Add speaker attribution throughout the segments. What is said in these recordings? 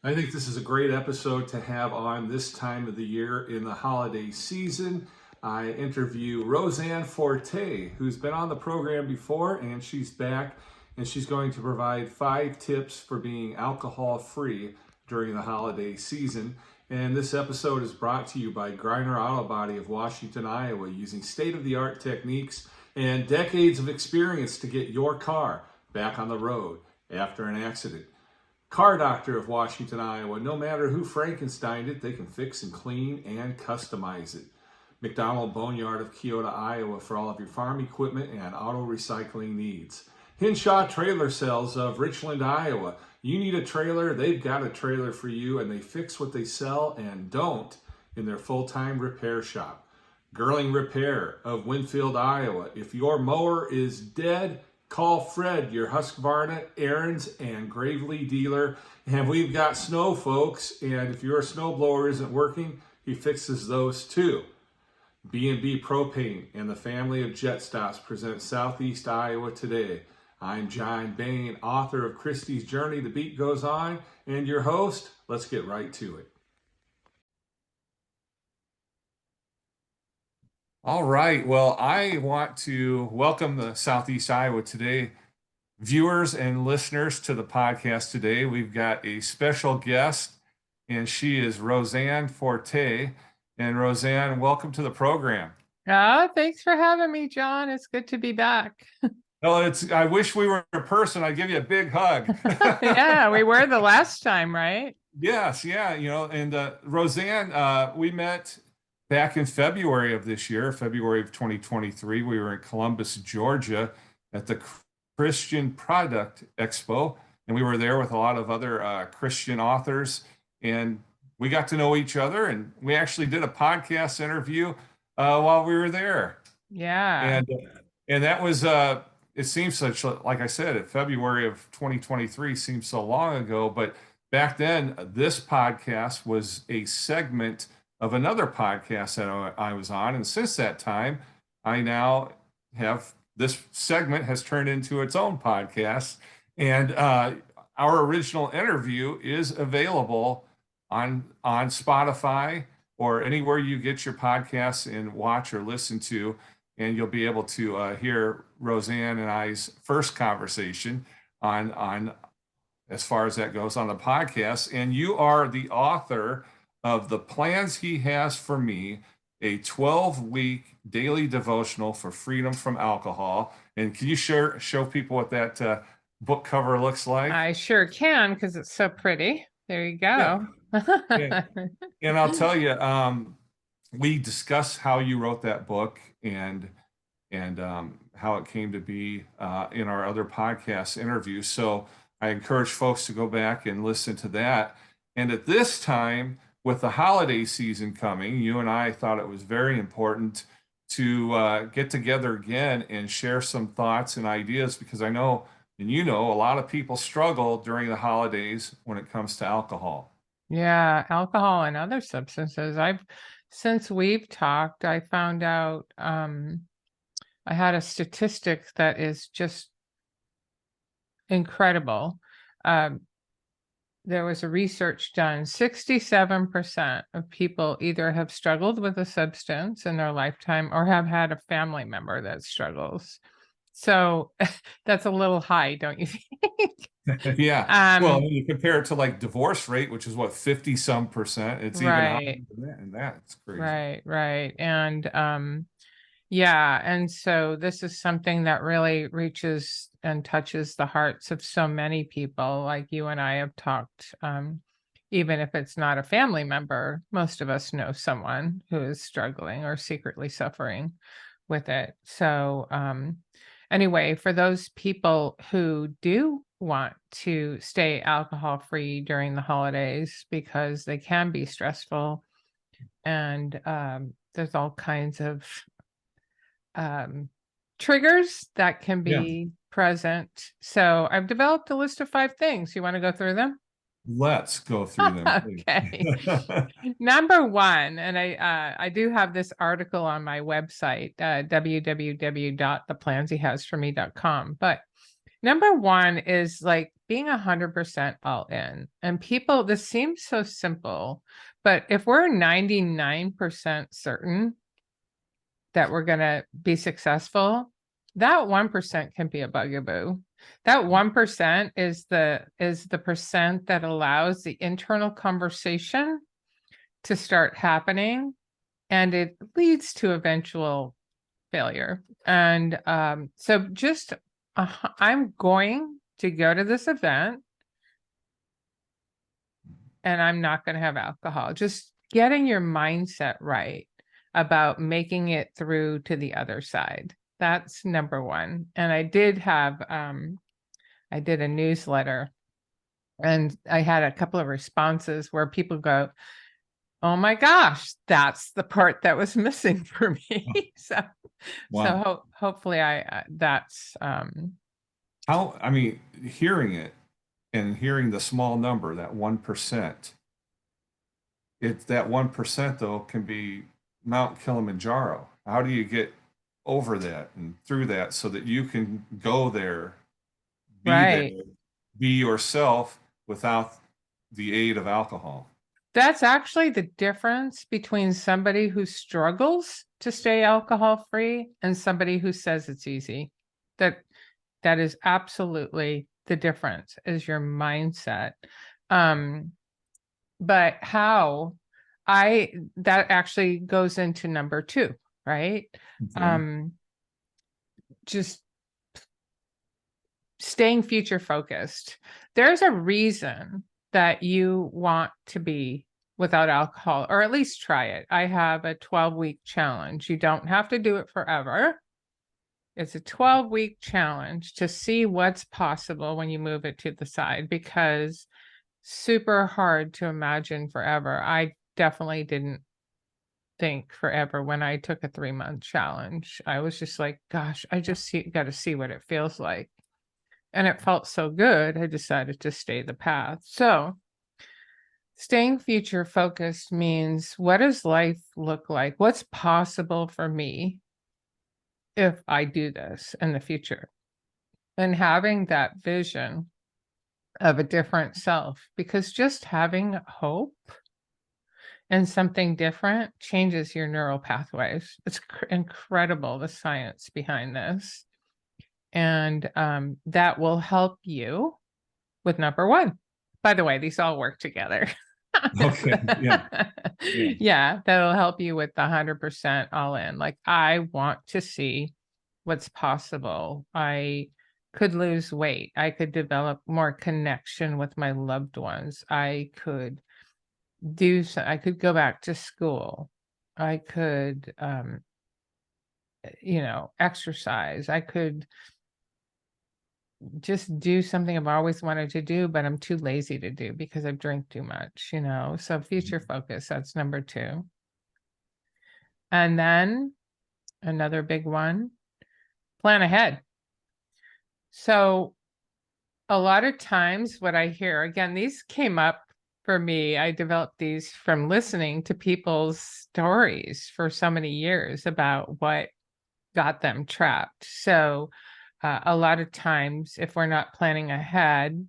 Speaker 1: I think this is a great episode to have on this time of the year in the holiday season. I interview Roseanne Forte, who's been on the program before, and she's back, and she's going to provide 5 tips for being alcohol free during the holiday season. And this episode is brought to you by Griner Auto Body of Washington, Iowa, using state of the art techniques and decades of experience to get your car back on the road after an accident. Car Doctor of Washington, Iowa. No matter who Frankensteined it, they can fix and clean and customize it. McDonald Boneyard of Keota, Iowa for all of your farm equipment and auto recycling needs. Hinshaw Trailer Sales of Richland, Iowa. You need a trailer, they've got a trailer for you, and they fix what they sell and don't in their full-time repair shop. Girling Repair of Winfield, Iowa. If your mower is dead, call Fred, your Husqvarna, Aaron's, and Gravely dealer. And we've got snow, folks, and if your snowblower isn't working, he fixes those too. B&B Propane and the family of Jet Stops present Southeast Iowa Today. I'm John Bain, author of Christie's Journey, The Beat Goes On, and your host. Let's get right to it. All right. Well, I want to welcome the Southeast Iowa Today viewers and listeners to the podcast today. We've got a special guest, and she is Roseanne Forte. And Roseanne, welcome to the program.
Speaker 2: Thanks for having me, John. It's good to be back.
Speaker 1: Well, I wish we were in person. I'd give you a big hug.
Speaker 2: Yeah, we were the last time, right?
Speaker 1: Yes, yeah, and Roseanne, we met back in February of this year, February of 2023. We were in Columbus, Georgia at the Christian Product Expo, and we were there with a lot of other Christian authors, and we got to know each other, and we actually did a podcast interview while we were there.
Speaker 2: Yeah.
Speaker 1: And that was, it seems such, like I said, February of 2023 seems so long ago, but back then, this podcast was a segment of another podcast that I was on. And since that time, I now have this segment has turned into its own podcast. And our original interview is available on Spotify or anywhere you get your podcasts and watch or listen to. And you'll be able to hear Roseanne and I's first conversation on as far as that goes on the podcast. And you are the author of The Plans He Has for Me, a 12-week daily devotional for freedom from alcohol. And can you show people what that book cover looks like?
Speaker 2: I sure can, because it's so pretty. There you go.
Speaker 1: Yeah. And I'll tell you, we discuss how you wrote that book and how it came to be in our other podcast interviews. So I encourage folks to go back and listen to that. And at this time, with the holiday season coming, you and I thought it was very important to get together again and share some thoughts and ideas, because I know, and you know, a lot of people struggle during the holidays when it comes to alcohol.
Speaker 2: Yeah, alcohol and other substances. Since we've talked, I found out I had a statistic that is just incredible. There was a research done. 67% of people either have struggled with a substance in their lifetime or have had a family member that struggles. So that's a little high, don't you think?
Speaker 1: Yeah. Well, you compare it to like divorce rate, which is what, 50-some%. It's even higher than that, and that's crazy.
Speaker 2: Right. And yeah, and so this is something that really reaches and touches the hearts of so many people. Like you and I have talked, even if it's not a family member, most of us know someone who is struggling or secretly suffering with it. So anyway, for those people who do want to stay alcohol free during the holidays, because they can be stressful, and there's all kinds of triggers that can be present. So I've developed a list of 5 things. You want to go through them?
Speaker 1: Let's go through them.
Speaker 2: Okay. Number 1, and I do have this article on my website, www.theplanshehasforme.com. But number 1 is like being 100% all in. And people, this seems so simple, but if we're 99% certain that we're going to be successful, that 1% can be a bugaboo. That 1% is the percent that allows the internal conversation to start happening, and it leads to eventual failure. And so just I'm going to go to this event and I'm not going to have alcohol. Just getting your mindset right about making it through to the other side. That's number one. And I did have I did a newsletter, and I had a couple of responses where people go, "Oh my gosh, that's the part that was missing for me." So
Speaker 1: Wow.
Speaker 2: hopefully that's
Speaker 1: How, I mean, hearing it and hearing the small number, that 1%, that 1% though can be Mount Kilimanjaro. How do you get over that and through that so that you can go there, be there,
Speaker 2: right.
Speaker 1: be yourself without the aid of alcohol?
Speaker 2: That's actually the difference between somebody who struggles to stay alcohol free and somebody who says it's easy. That is absolutely the difference, is your mindset. But how that actually goes into number two, right?
Speaker 1: Okay.
Speaker 2: Just staying future focused. There's a reason that you want to be without alcohol, or at least try it. I have a 12-week challenge. You don't have to do it forever. It's a 12-week challenge to see what's possible when you move it to the side, because super hard to imagine forever. I definitely didn't think forever when I took a 3-month challenge. I was just like, gosh, I just got to see what it feels like. And it felt so good, I decided to stay the path. So staying future focused means, what does life look like? What's possible for me if I do this in the future? And having that vision of a different self, because just having hope and something different changes your neural pathways. It's incredible, the science behind this. And that will help you with number one. By the way, these all work together.
Speaker 1: Okay. Yeah. Yeah.
Speaker 2: Yeah, that'll help you with the 100% all in. Like, I want to see what's possible. I could lose weight. I could develop more connection with my loved ones. I could I could go back to school. I could, exercise. I could just do something I've always wanted to do, but I'm too lazy to do because I drink too much, So future focus, that's number two. And then another big one, plan ahead. So a lot of times what I hear, again, these came up for me. I developed these from listening to people's stories for so many years about what got them trapped. So a lot of times, if we're not planning ahead,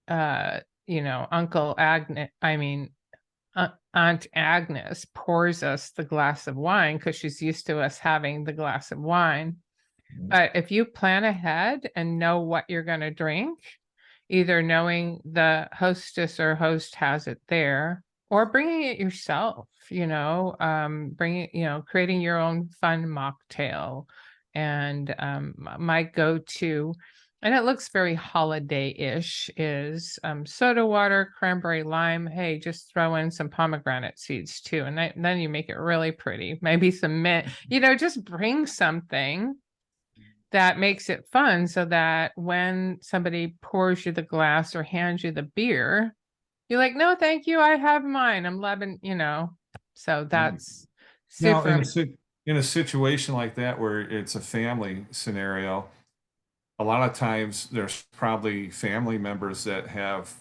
Speaker 2: Uncle Agnes, Aunt Agnes pours us the glass of wine because she's used to us having the glass of wine. But if you plan ahead and know what you're going to drink, either knowing the hostess or host has it there, or bringing it yourself, creating your own fun mocktail. And my go-to, and it looks very holiday-ish, is soda water, cranberry lime. Hey, just throw in some pomegranate seeds too. And then you make it really pretty. Maybe some mint, just bring something that makes it fun, so that when somebody pours you the glass or hands you the beer, you're like, no, thank you, I have mine. I'm loving, So that's
Speaker 1: Now,
Speaker 2: super.
Speaker 1: in a situation like that where it's a family scenario, a lot of times there's probably family members that have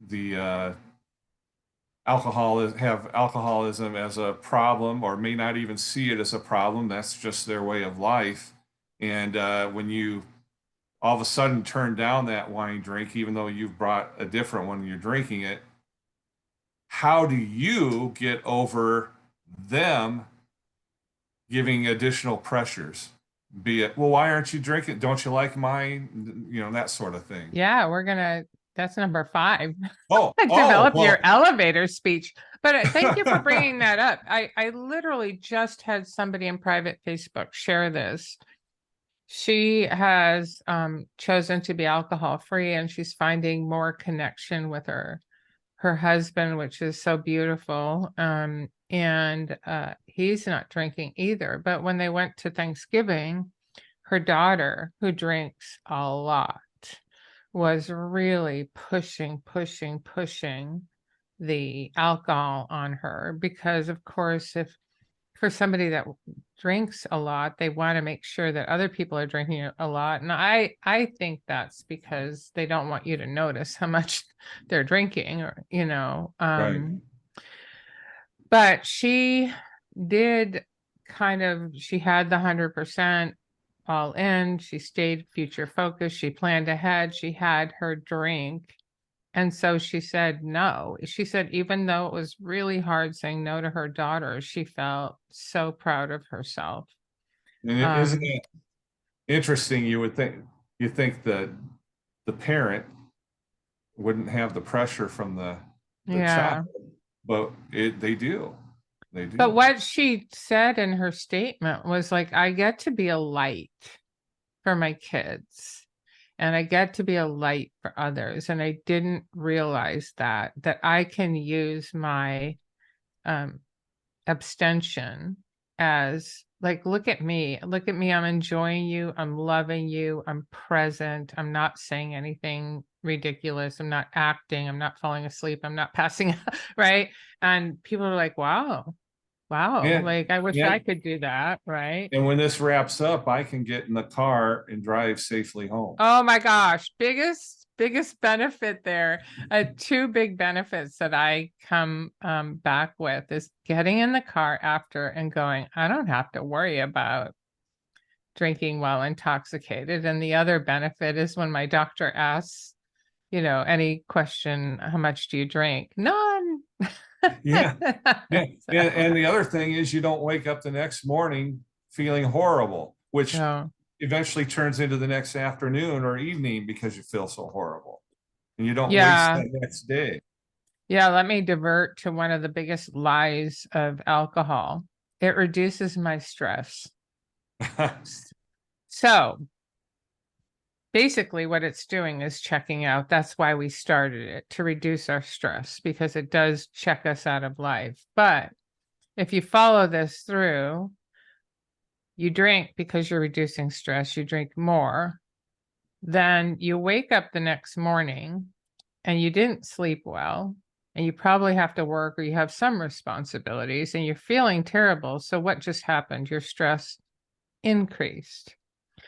Speaker 1: the have alcoholism as a problem, or may not even see it as a problem. That's just their way of life. And when you all of a sudden turn down that wine drink, even though you've brought a different one and you're drinking it. How do you get over them giving additional pressures? Be it, well, why aren't you drinking? Don't you like mine? You know, that sort of thing.
Speaker 2: Yeah, that's number 5.
Speaker 1: Oh,
Speaker 2: Develop your
Speaker 1: well,
Speaker 2: elevator speech. But thank you for bringing that up. I literally just had somebody in private Facebook share this. She has chosen to be alcohol free, and she's finding more connection with her husband, which is so beautiful. And he's not drinking either. But when they went to Thanksgiving, her daughter, who drinks a lot, was really pushing the alcohol on her, because of course, if for somebody that drinks a lot, they want to make sure that other people are drinking a lot. And I think that's because they don't want you to notice how much they're drinking, or
Speaker 1: right.
Speaker 2: but she did she had the 100% all in. She stayed future focused. She planned ahead. She had her drink. And so she said no. She said, even though it was really hard saying no to her daughter, she felt so proud of herself.
Speaker 1: And isn't
Speaker 2: Um,
Speaker 1: it interesting? You think that the parent wouldn't have the pressure from the child,
Speaker 2: yeah.
Speaker 1: but they do. They
Speaker 2: But
Speaker 1: do.
Speaker 2: what she said in her statement was like, I get to be a light for my kids, and I get to be a light for others. And I didn't realize that I can use my um abstention as like, look at me, I'm enjoying you, I'm loving you, I'm present, I'm not saying anything ridiculous, I'm not acting, I'm not falling asleep, I'm not passing out, right? And people are like, wow,
Speaker 1: And
Speaker 2: like I wish
Speaker 1: yeah,
Speaker 2: I could do that, right?
Speaker 1: and when this wraps up, I can get in the car and drive safely home.
Speaker 2: Oh my gosh, biggest benefit there. Two big benefits that I come back with is getting in the car after and going, I don't have to worry about drinking while intoxicated. And the other benefit is when my doctor asks, any question, how much do you drink? None.
Speaker 1: Yeah. Yeah. And
Speaker 2: So,
Speaker 1: the other thing is you don't wake up the next morning feeling horrible, which
Speaker 2: no.
Speaker 1: eventually turns into the next afternoon or evening because you feel so horrible. And you don't waste
Speaker 2: Yeah.
Speaker 1: that next day.
Speaker 2: Yeah, let me divert to one of the biggest lies of alcohol. It reduces my stress. So basically, what it's doing is checking out. That's why we started it, to reduce our stress, because it does check us out of life. But if you follow this through, you drink because you're reducing stress, you drink more, then you wake up the next morning and you didn't sleep well, and you probably have to work or you have some responsibilities and you're feeling terrible. So what just happened? Your stress increased.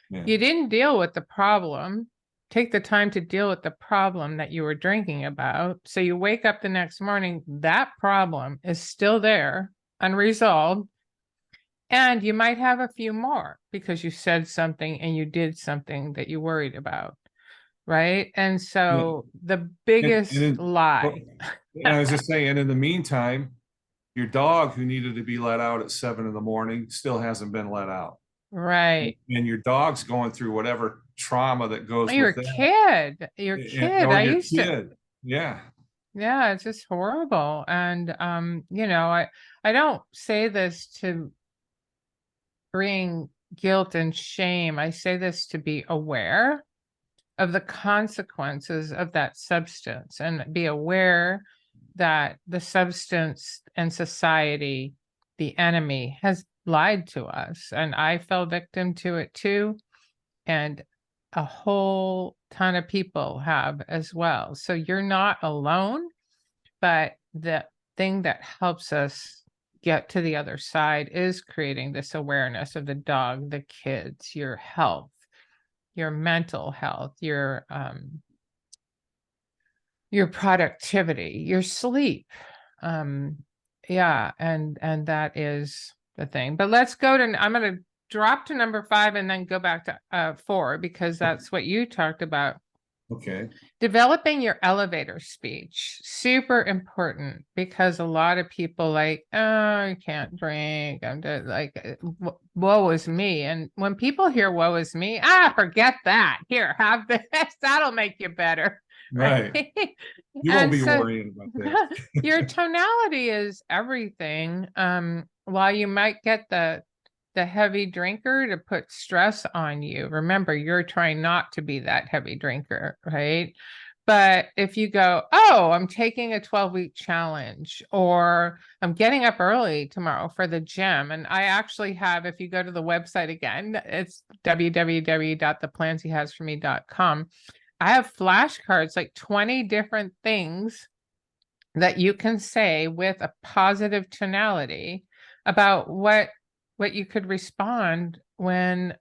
Speaker 1: Yeah.
Speaker 2: You didn't deal with the problem. Take the time to deal with the problem that you were drinking about. So you wake up the next morning, that problem is still there, unresolved. And you might have a few more because you said something and you did something that you worried about. Right. And
Speaker 1: Yeah.
Speaker 2: so the
Speaker 1: And
Speaker 2: biggest
Speaker 1: then, well,
Speaker 2: lie.
Speaker 1: and I was just saying, and in the meantime, your dog who needed to be let out at 7 in the morning still hasn't been let out.
Speaker 2: Right.
Speaker 1: And your dog's going through whatever trauma that
Speaker 2: Oh,
Speaker 1: goes
Speaker 2: your
Speaker 1: with that,
Speaker 2: kid, your kid.
Speaker 1: or
Speaker 2: I
Speaker 1: your
Speaker 2: used to,
Speaker 1: kid. Yeah.
Speaker 2: yeah, it's just horrible. And I don't say this to bring guilt and shame. I say this to be aware of the consequences of that substance, and be aware that the substance and society, the enemy, has lied to us. And I fell victim to it too. And a whole ton of people have as well. So you're not alone, but the thing that helps us get to the other side is creating this awareness of the dog, the kids, your health, your mental health, your productivity, your sleep. Yeah, and that is the thing. But let's go to, I'm going to drop to number 5 and then go back to 4, because that's what you talked about.
Speaker 1: Okay.
Speaker 2: Developing your elevator speech, super important, because a lot of people like, oh, I can't drink. I'm just like, woe is me. And when people hear woe is me, forget that. Here, have this. That'll make you better.
Speaker 1: Right. You won't
Speaker 2: And
Speaker 1: be
Speaker 2: so
Speaker 1: worrying about that.
Speaker 2: your tonality is everything. While you might get the heavy drinker to put stress on you, remember, you're trying not to be that heavy drinker, right? But if you go, oh, I'm taking a 12-week challenge, or I'm getting up early tomorrow for the gym. And I actually have, if you go to the website again, it's www.theplanshehasforme.com. I have flashcards, like 20 different things that you can say with a positive tonality about what you could respond when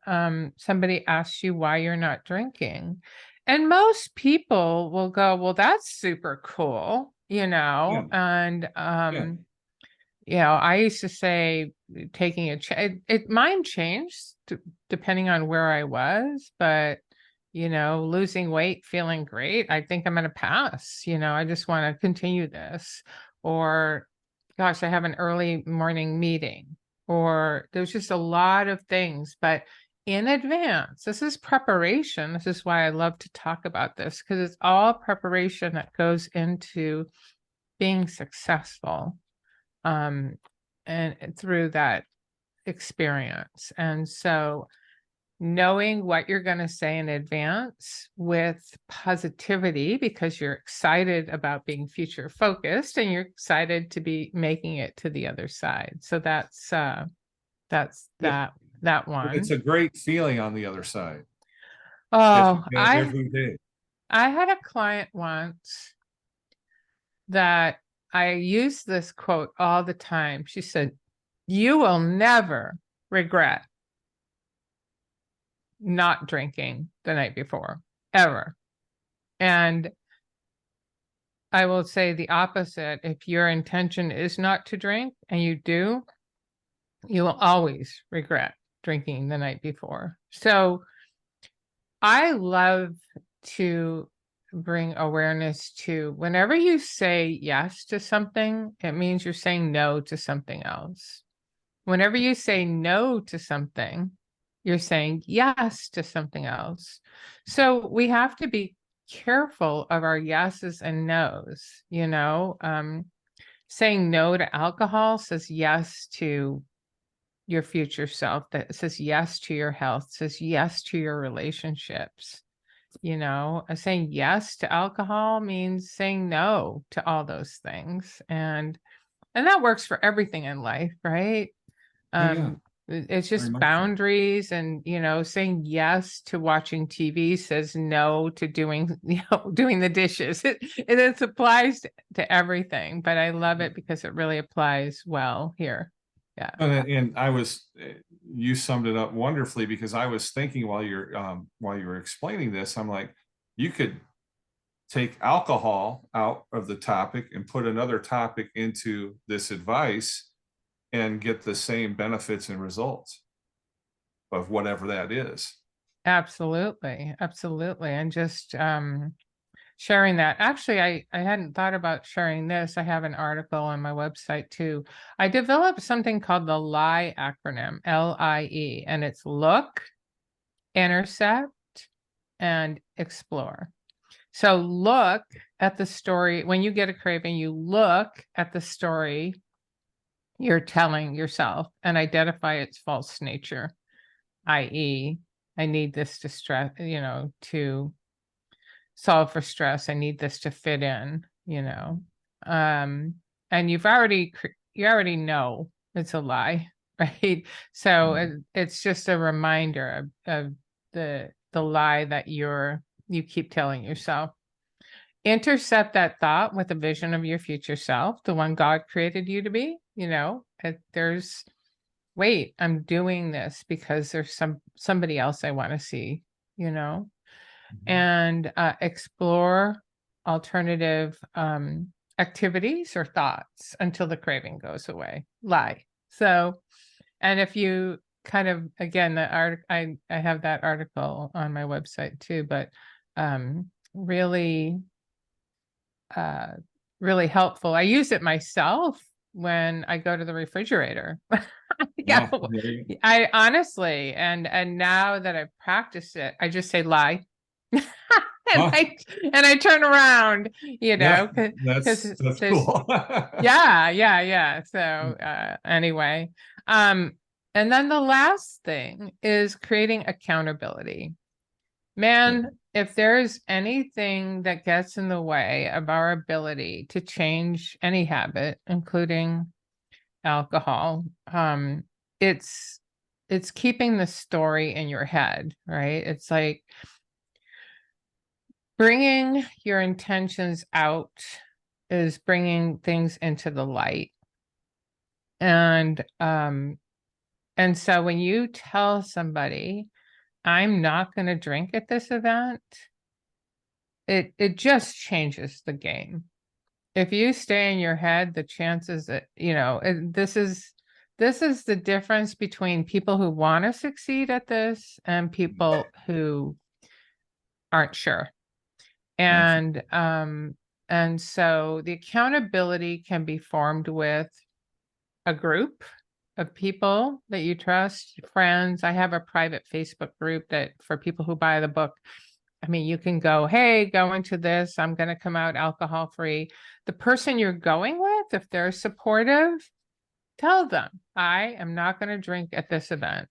Speaker 2: somebody asks you why you're not drinking. And most people will go, well, that's super cool,
Speaker 1: Yeah.
Speaker 2: and I used to say taking mine changed depending on where I was, but losing weight, feeling great, I think I'm going to pass. I just want to continue this. Or, gosh, I have an early morning meeting, or there's just a lot of things. But in advance, this is preparation. This is why I love to talk about this, because it's all preparation that goes into being successful, and through that experience. And so knowing what you're going to say in advance with positivity, because you're excited about being future focused and you're excited to be making it to the other side. So that's
Speaker 1: Yeah.
Speaker 2: that one.
Speaker 1: It's a great feeling on the other side.
Speaker 2: Oh,
Speaker 1: Every day.
Speaker 2: I had a client once that I use this quote all the time. She said, "You will never regret not drinking the night before, ever." And I will say the opposite. If your intention is not to drink and you do, you will always regret drinking the night before. So I love to bring awareness to, whenever you say yes to something, it means you're saying no to something else. Whenever you say no to something, you're saying yes to something else. So we have to be careful of our yeses and nos. Saying no to alcohol says yes to your future self, that says yes to your health, says yes to your relationships. Saying yes to alcohol means saying no to all those things. And that works for everything in life, right?
Speaker 1: Yeah.
Speaker 2: It's
Speaker 1: Very
Speaker 2: just
Speaker 1: much so.
Speaker 2: boundaries, and saying yes to watching TV says no to doing doing the dishes. It applies to everything, but I love it because it really applies well here. Yeah.
Speaker 1: And you summed it up wonderfully, because I was thinking while you were explaining this, I'm like, you could take alcohol out of the topic and put another topic into this advice and get the same benefits and results of whatever that is.
Speaker 2: Absolutely. Absolutely. And just sharing that. Actually, I hadn't thought about sharing this. I have an article on my website too. I developed something called the LIE acronym, LIE, and it's look, intercept, and explore. So look at the story. When you get a craving, you look at the story you're telling yourself and identify its false nature, i.e., I need this to stress, to solve for stress. I need this to fit in, and you already know it's a lie, right? So it's just a reminder of the lie that you keep telling yourself. Intercept that thought with a vision of your future self, the one God created you to be. There's, wait, I'm doing this because there's somebody else I want to see, and explore alternative activities or thoughts until the craving goes away. LIE. So, and if you kind of, again, the art, I have that article on my website too, but really, uh, really helpful. I use it myself when I go to the refrigerator. Yeah,
Speaker 1: Oh, there you
Speaker 2: I honestly, and now that I've practiced it, I just say lie. And
Speaker 1: oh,
Speaker 2: I turn around, you
Speaker 1: yeah,
Speaker 2: know, because
Speaker 1: that's
Speaker 2: there's,
Speaker 1: cool.
Speaker 2: yeah. So anyway, um, and then the last thing is creating accountability.
Speaker 1: Yeah.
Speaker 2: Man, if there's anything that gets in the way of our ability to change any habit, including alcohol, it's it's keeping the story in your head, right? It's like bringing your intentions out is bringing things into the light. And so when you tell somebody, I'm not going to drink at this event, it just changes the game. If you stay in your head, the chances that, this is the difference between people who want to succeed at this and people who aren't sure.
Speaker 1: Absolutely.
Speaker 2: And so the accountability can be formed with a group of people that you trust, friends. I have a private Facebook group that for people who buy the book, I mean, you can go, hey, go into this. I'm going to come out alcohol free. The person you're going with, if they're supportive, tell them, I am not going to drink at this event.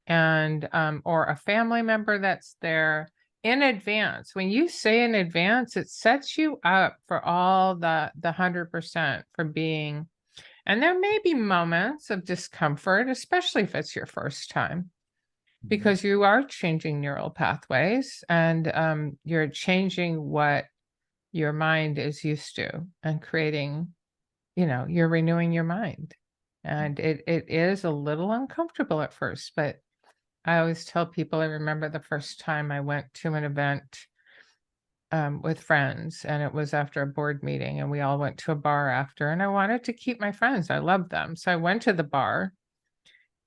Speaker 2: And, or a family member that's there in advance. When you say in advance, it sets you up for all the 100% for being, and there may be moments of discomfort, especially if it's your first time, because you are changing neural pathways and you're changing what your mind is used to and creating, you're renewing your mind. And it is a little uncomfortable at first, but I always tell people, I remember the first time I went to an event with friends, and it was after a board meeting, and we all went to a bar after, and I wanted to keep my friends. I loved them. So I went to the bar,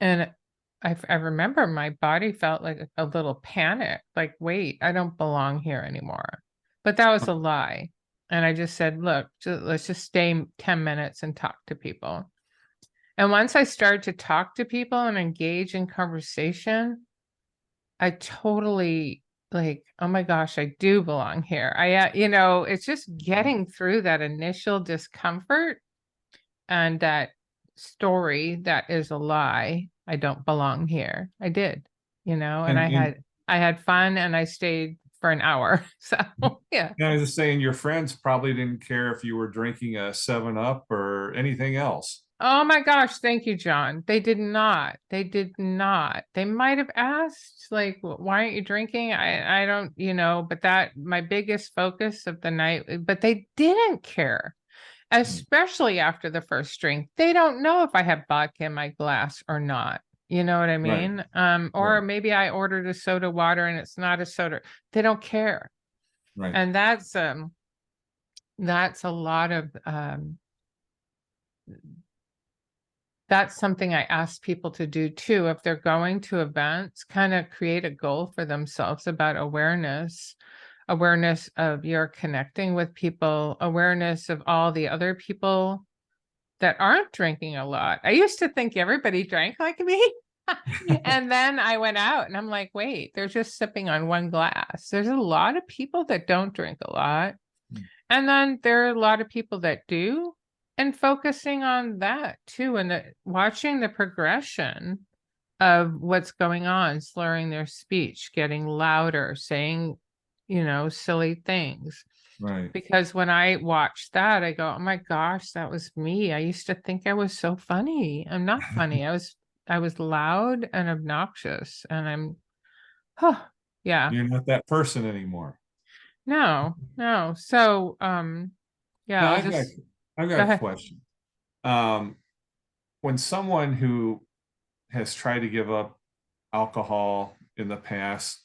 Speaker 2: and I remember my body felt like a little panic, like, wait, I don't belong here anymore. But that was a lie. And I just said, look, let's just stay 10 minutes and talk to people. And once I started to talk to people and engage in conversation, I totally like, oh my gosh, I do belong here. It's just getting through that initial discomfort and that story that is a lie. I don't belong here. I did, and
Speaker 1: And
Speaker 2: I had fun and I stayed for an hour. So yeah.
Speaker 1: I was just saying, your friends probably didn't care if you were drinking a 7 Up or anything else.
Speaker 2: Oh my gosh, thank you, John. They did not. They did not. They might have asked, like, why aren't you drinking? I don't, but that my biggest focus of the night, but they didn't care, especially after the first drink. They don't know if I have vodka in my glass or not. You know what I
Speaker 1: Right,
Speaker 2: mean? Or
Speaker 1: right,
Speaker 2: maybe I ordered a soda water and it's not a soda. They don't care.
Speaker 1: right.
Speaker 2: And that's a lot of that's something I ask people to do too. If they're going to events, kind of create a goal for themselves about awareness of your connecting with people, awareness of all the other people that aren't drinking a lot. I used to think everybody drank like me. And then I went out and I'm like, wait, they're just sipping on one glass. There's a lot of people that don't drink a lot. And then there are a lot of people that do, and focusing on that too, and watching the progression of what's going on, slurring their speech, getting louder, saying, silly things.
Speaker 1: Right.
Speaker 2: Because when I watch that, I go, oh my gosh, that was me. I used to think I was so funny. I'm not funny. I was loud and obnoxious, and yeah.
Speaker 1: You're not that person anymore.
Speaker 2: No. So, yeah,
Speaker 1: Now
Speaker 2: I'll
Speaker 1: I've got
Speaker 2: just
Speaker 1: I've got
Speaker 2: go
Speaker 1: a
Speaker 2: ahead.
Speaker 1: question. Um, when someone who has tried to give up alcohol in the past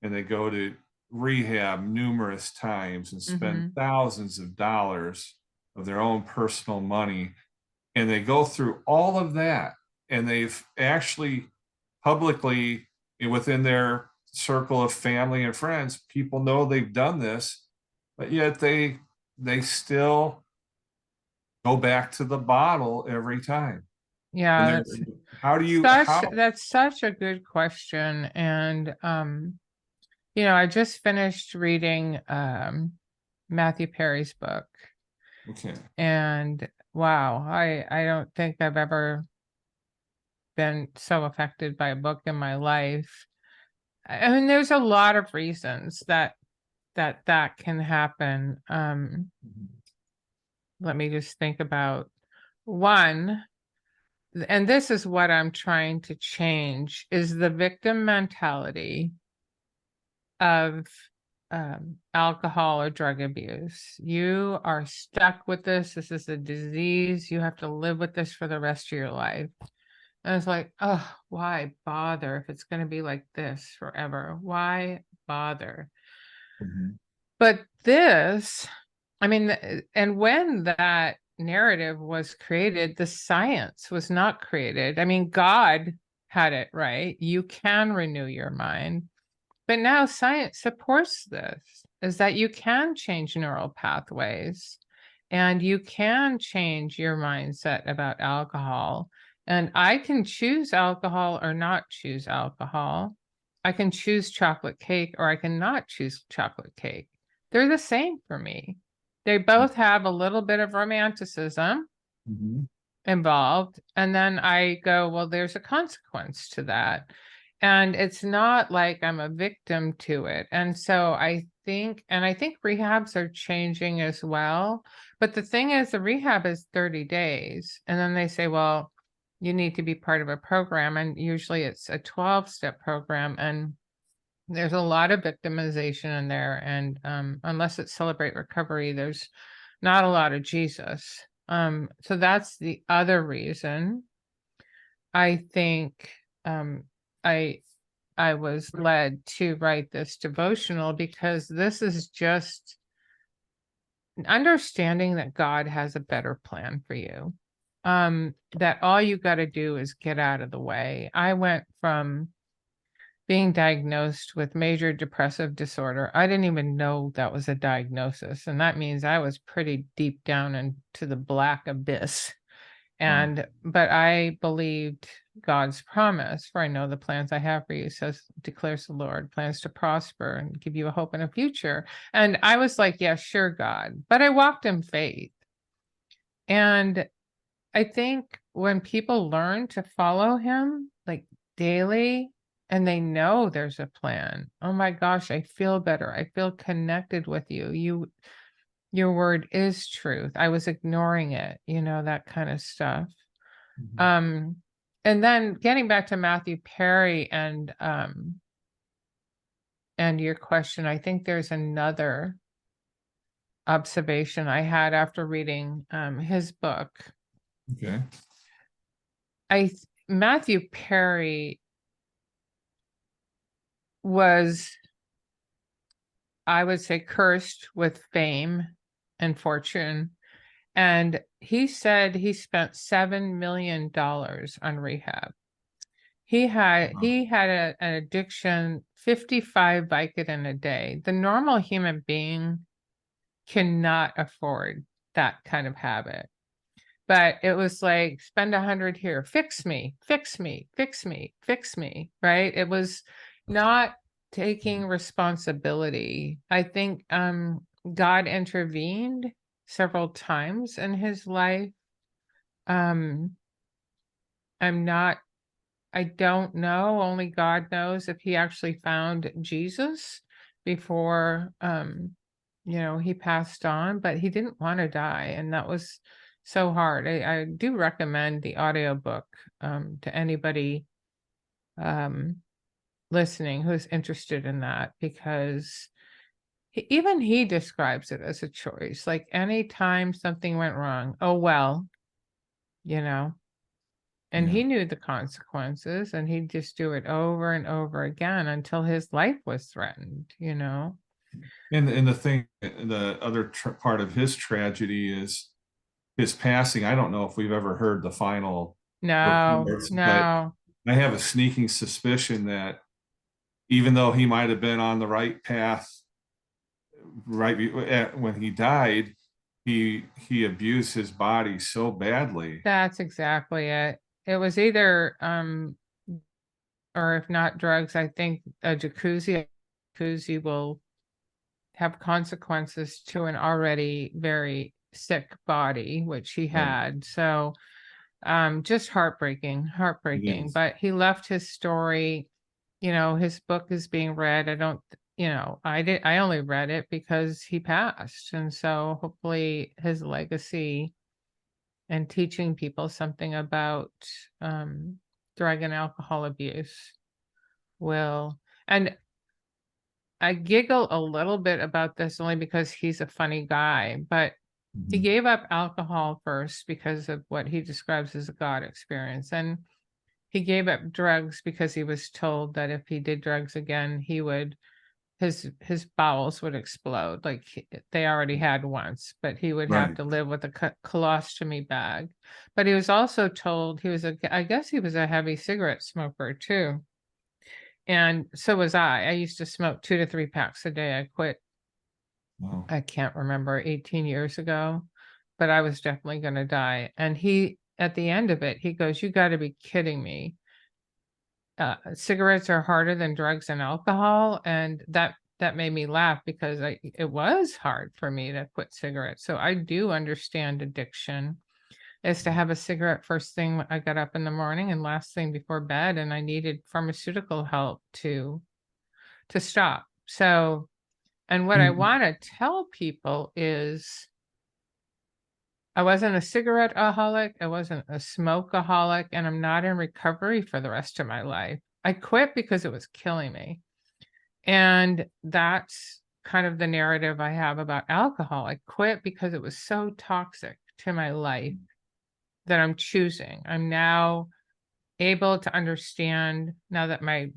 Speaker 1: and they go to rehab numerous times and spend
Speaker 2: Mhm.
Speaker 1: thousands of dollars of their own personal money, and they go through all of that, and they've actually publicly within their circle of family and friends, people know they've done this, but yet they still go back to the bottle every time. And
Speaker 2: Yeah,
Speaker 1: they're, how do you,
Speaker 2: such
Speaker 1: how,
Speaker 2: that's such a good question. And I just finished reading Matthew Perry's book,
Speaker 1: okay.
Speaker 2: and wow, I don't think I've ever been so affected by a book in my life. I mean, there's a lot of reasons that can happen. Let me just think about one, and this is what I'm trying to change, is the victim mentality of alcohol or drug abuse. You are stuck with this. This is a disease. You have to live with this for the rest of your life. And it's like, oh, why bother if it's going to be like this forever? Why bother?
Speaker 1: Mhm.
Speaker 2: But this, I mean, and when that narrative was created, the science was not created. I mean, God had it right. You can renew your mind. But now science supports this, is that you can change neural pathways and you can change your mindset about alcohol. And I can choose alcohol or not choose alcohol. I can choose chocolate cake or I can not choose chocolate cake. They're the same for me. They both have a little bit of romanticism
Speaker 1: Mhm.
Speaker 2: involved. And then I go, well, there's a consequence to that. And it's not like I'm a victim to it. And so I think rehabs are changing as well. But the thing is, the rehab is 30 days. And then they say, well, you need to be part of a program. And usually it's a 12-step program. And there's a lot of victimization in there. And unless it's Celebrate Recovery, there's not a lot of Jesus. So that's the other reason I think I I was led to write this devotional, because this is just understanding that God has a better plan for you. That all you got to do is get out of the way. I went from being diagnosed with major depressive disorder. I didn't even know that was a diagnosis. And that means I was pretty deep down into the black abyss.
Speaker 1: Wow.
Speaker 2: But I believed God's promise, for I know the plans I have for you, declares the Lord, plans to prosper and give you a hope and a future. And I was like, yeah, sure, God. But I walked in faith. And I think when people learn to follow him like daily and they know there's a plan, oh my gosh, I feel better. I feel connected with you. Your word is truth. I was ignoring it, that kind of stuff.
Speaker 1: Mhm.
Speaker 2: Um, and then getting back to Matthew Perry and your question, I think there's another observation I had after reading his book.
Speaker 1: Okay.
Speaker 2: Matthew Perry was, I would say, cursed with fame and fortune. And he said he spent $7 million on rehab. He had
Speaker 1: Wow.
Speaker 2: an addiction, 55 Vicodin a day. The normal human being cannot afford that kind of habit. But it was like, spend 100 here, fix me, fix me, fix me, fix me, right? It was not taking responsibility. I think God intervened several times in his life. Um, I don't know, only God knows if he actually found Jesus before he passed on, but he didn't want to die, and that was so hard. I do recommend the audiobook to anybody um listening who's interested in that, because even he describes it as a choice. Like, anytime something went wrong, oh well, you know. And
Speaker 1: Yeah.
Speaker 2: he knew the consequences, and he'd just do it over and over again until his life was threatened.
Speaker 1: And the thing, the other part of his tragedy is his passing. I don't know if we've ever heard the final
Speaker 2: No,
Speaker 1: reports, but
Speaker 2: no.
Speaker 1: I have a sneaking suspicion that even though he might have been on the right path when he died, he abused his body so badly.
Speaker 2: That's exactly it. It was either or if not drugs, I think a jacuzzi will have consequences to an already very sick body, which he
Speaker 1: Right.
Speaker 2: had. So just heartbreaking.
Speaker 1: Yes.
Speaker 2: But he left his story, his book is being read. I don't, I only read it because he passed. And so hopefully his legacy and teaching people something about drug and alcohol abuse will. And I giggle a little bit about this only because he's a funny guy, but he
Speaker 1: Mhm.
Speaker 2: gave up alcohol first because of what he describes as a God experience. And he gave up drugs because he was told that if he did drugs again, his bowels would explode. Like they already had once, but he would have
Speaker 1: Right.
Speaker 2: to live with a colostomy bag. But he was also told I guess he was a heavy cigarette smoker too. And so was I. I used to smoke 2 to 3 packs a day. I quit,
Speaker 1: Wow.
Speaker 2: I can't remember, 18 years ago, but I was definitely going to die. And at the end of it, he goes, "You got to be kidding me. Cigarettes are harder than drugs and alcohol." And that made me laugh because it was hard for me to quit cigarettes. So I do understand addiction is to have a cigarette first thing when I got up in the morning and last thing before bed, and I needed pharmaceutical help to stop. So, and what I
Speaker 1: And
Speaker 2: want to tell people is I wasn't a cigarette-aholic, I wasn't a smokeaholic, and I'm not in recovery for the rest of my life. I quit because it was killing me. And that's kind of the narrative I have about alcohol. I quit because it was so toxic to my life that I'm choosing. I'm now able to understand now that my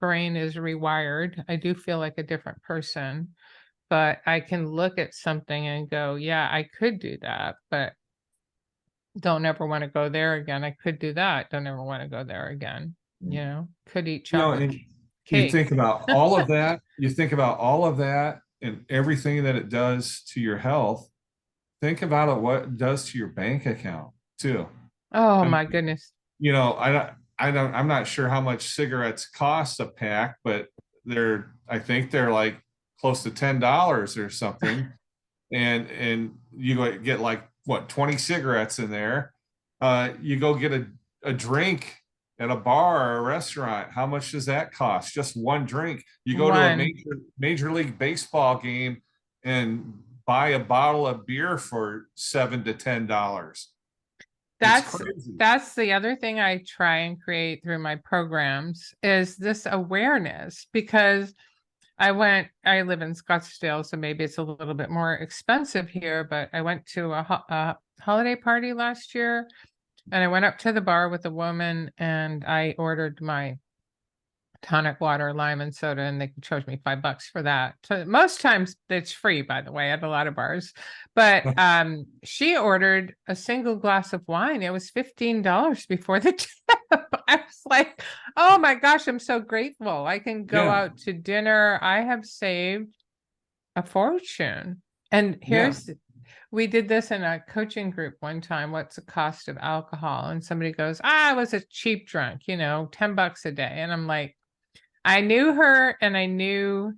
Speaker 2: brain is rewired. I do feel like a different person, but I can look at something and go, yeah, I could do that, but don't ever want to go there again. I could do that. Don't ever want to go there again. Could eat chocolate
Speaker 1: and you
Speaker 2: cake.
Speaker 1: think about all of that, and everything that it does to your health. Think about it, what it does to your bank account too.
Speaker 2: Oh
Speaker 1: I
Speaker 2: my
Speaker 1: mean,
Speaker 2: goodness.
Speaker 1: I'm not sure how much cigarettes cost a pack, but I think they're like close to $10 or something. And you get like what, 20 cigarettes in there. You go get a drink at a bar or a restaurant. How much does that cost? Just one drink. You go to a
Speaker 2: One.
Speaker 1: major league baseball game and buy a bottle of beer for $7 to $10. It's
Speaker 2: That's
Speaker 1: crazy.
Speaker 2: that's the other thing I try and create through my programs is this awareness because I live in Scottsdale, so maybe it's a little bit more expensive here, but I went to a holiday party last year and I went up to the bar with a woman and I ordered my tonic water, lime and soda, and they charged me $5 for that. So most times it's free, by the way, at a lot of bars. But she ordered a single glass of wine. It was $15 before the tip. I was like, oh my gosh, I'm so grateful. I can go
Speaker 1: Yeah,
Speaker 2: out to dinner. I have saved a fortune. And
Speaker 1: yeah.
Speaker 2: we did this in a coaching group one time. What's the cost of alcohol? And somebody goes, I was a cheap drunk, $10 a day. And I'm like, I knew her and I knew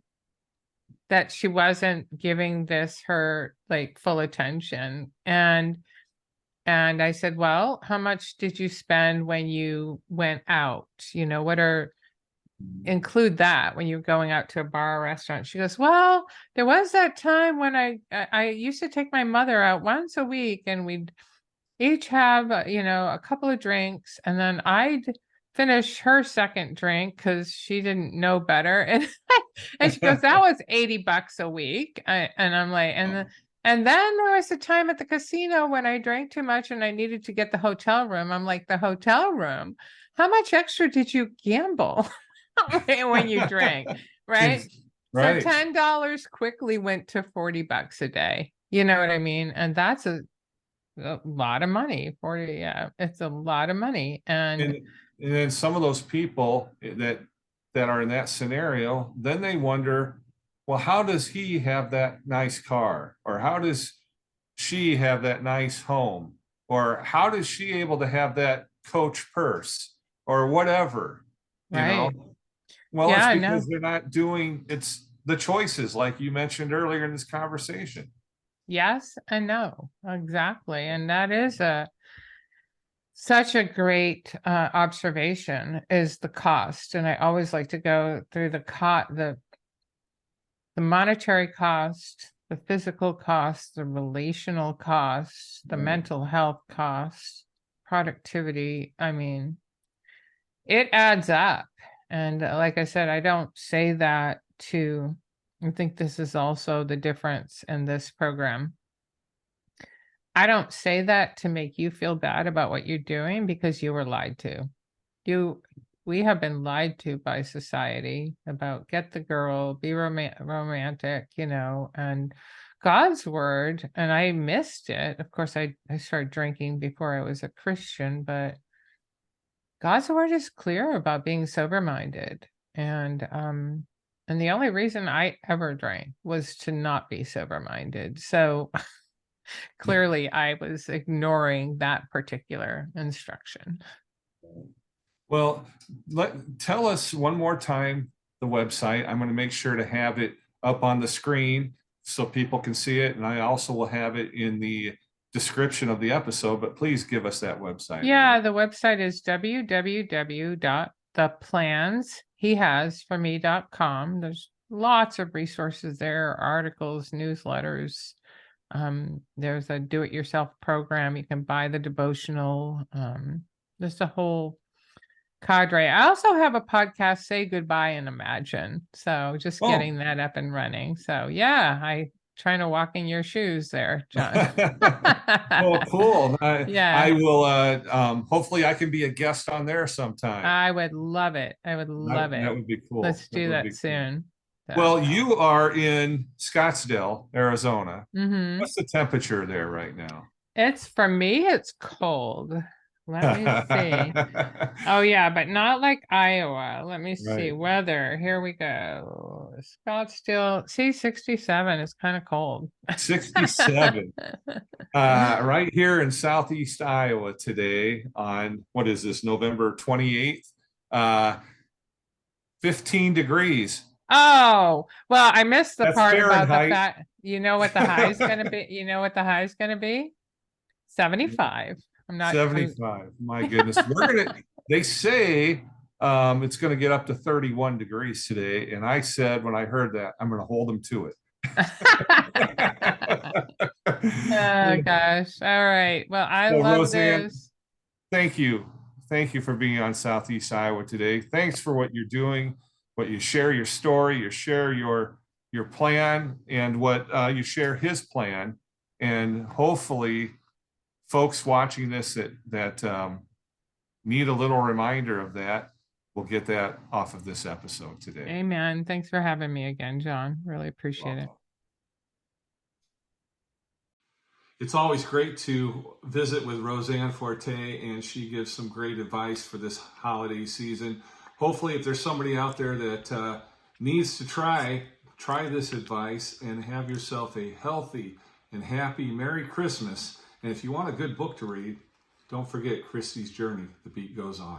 Speaker 2: that she wasn't giving this her like full attention. And I said, well, how much did you spend when you went out? Include that when you're going out to a bar or restaurant. She goes, well, there was that time when I used to take my mother out once a week and we'd each have, a couple of drinks, and then I'd finish her second drink because she didn't know better. And she goes, that was $80 a week. And I'm like, and then there was a time at the casino when I drank too much and I needed to get the hotel room. I'm like, the hotel room? How much extra did you gamble when you drank? Right. So
Speaker 1: Right.
Speaker 2: $10 quickly went to $40 a day. You know what I mean? And that's a lot of money. 40, yeah, it's a lot of money. And
Speaker 1: And And then some of those people that are in that scenario, then they wonder, well, how does he have that nice car? Or how does she have that nice home? Or how does she able to have that Coach purse or whatever, you know?
Speaker 2: Right.
Speaker 1: Well, it's
Speaker 2: Yeah,
Speaker 1: because
Speaker 2: no.
Speaker 1: they're not doing, it's the choices like you mentioned earlier in this conversation.
Speaker 2: Yes and no. Exactly. And that is such a great observation is the cost. And I always like to go through the monetary cost, the physical cost, the relational cost, the
Speaker 1: Right.
Speaker 2: mental health cost, productivity. I mean, it adds up. And like I said, I don't say that I think this is also the difference in this program. I don't say that to make you feel bad about what you're doing because you were lied to. You we have been lied to by society about get the girl, be romantic, and God's word, and I missed it. Of course, I started drinking before I was a Christian, but God's word is clear about being sober-minded. And the only reason I ever drank was to not be sober-minded. So clearly I was ignoring that particular instruction.
Speaker 1: Well, tell us one more time the website. I'm going to make sure to have it up on the screen so people can see it. And I also will have it in the description of the episode, but please give us that website
Speaker 2: Yeah,
Speaker 1: again.
Speaker 2: the website is www.theplanshehasforme.com. There's lots of resources there, articles, newsletters. There's a do-it-yourself program. You can buy the devotional. There's a whole cadre. I also have a podcast, Say Goodbye and Imagine. So just
Speaker 1: Oh,
Speaker 2: getting that up and running. So yeah, I trying to walk in your shoes there, John.
Speaker 1: well, cool.
Speaker 2: Yeah,
Speaker 1: I will, hopefully I can be a guest on there sometime.
Speaker 2: I would love it. I would love
Speaker 1: That
Speaker 2: it.
Speaker 1: would be cool.
Speaker 2: Let's
Speaker 1: That
Speaker 2: do
Speaker 1: would
Speaker 2: that
Speaker 1: be cool.
Speaker 2: soon. So,
Speaker 1: Well, you are in Scottsdale, Arizona.
Speaker 2: hmm
Speaker 1: What's the temperature there right now?
Speaker 2: It's for me, it's cold. Let me see. Oh yeah, but not like Iowa. Let me see.
Speaker 1: Right.
Speaker 2: Weather. Here we go. Scottsdale. See, 67 is kind of cold.
Speaker 1: 67. Right here in southeast Iowa today on what is this, November 28th? 15 degrees.
Speaker 2: Oh, well, I missed the
Speaker 1: That's
Speaker 2: part about the
Speaker 1: Fahrenheit.
Speaker 2: fact, you know what the high is going to be? You know what the high is going to be? 75. I'm
Speaker 1: 75. My goodness. They say it's going to get up to 31 degrees today. And I said, when I heard that, I'm going to hold them to it.
Speaker 2: Oh gosh. All right. Well, I
Speaker 1: So,
Speaker 2: love
Speaker 1: Roseanne,
Speaker 2: this.
Speaker 1: thank you. Thank you for being on Southeast Iowa today. Thanks for what you're doing, what you share your story, you share your plan, and what you share his plan. And hopefully, folks watching this that need a little reminder of that will get that off of this episode today.
Speaker 2: Amen. Thanks for having me again, John. Really appreciate it.
Speaker 1: It's always great to visit with Roseanne Forte, and she gives some great advice for this holiday season. Hopefully, if there's somebody out there that needs to try this advice and have yourself a healthy and happy Merry Christmas. And if you want a good book to read, don't forget Christie's Journey, The Beat Goes On.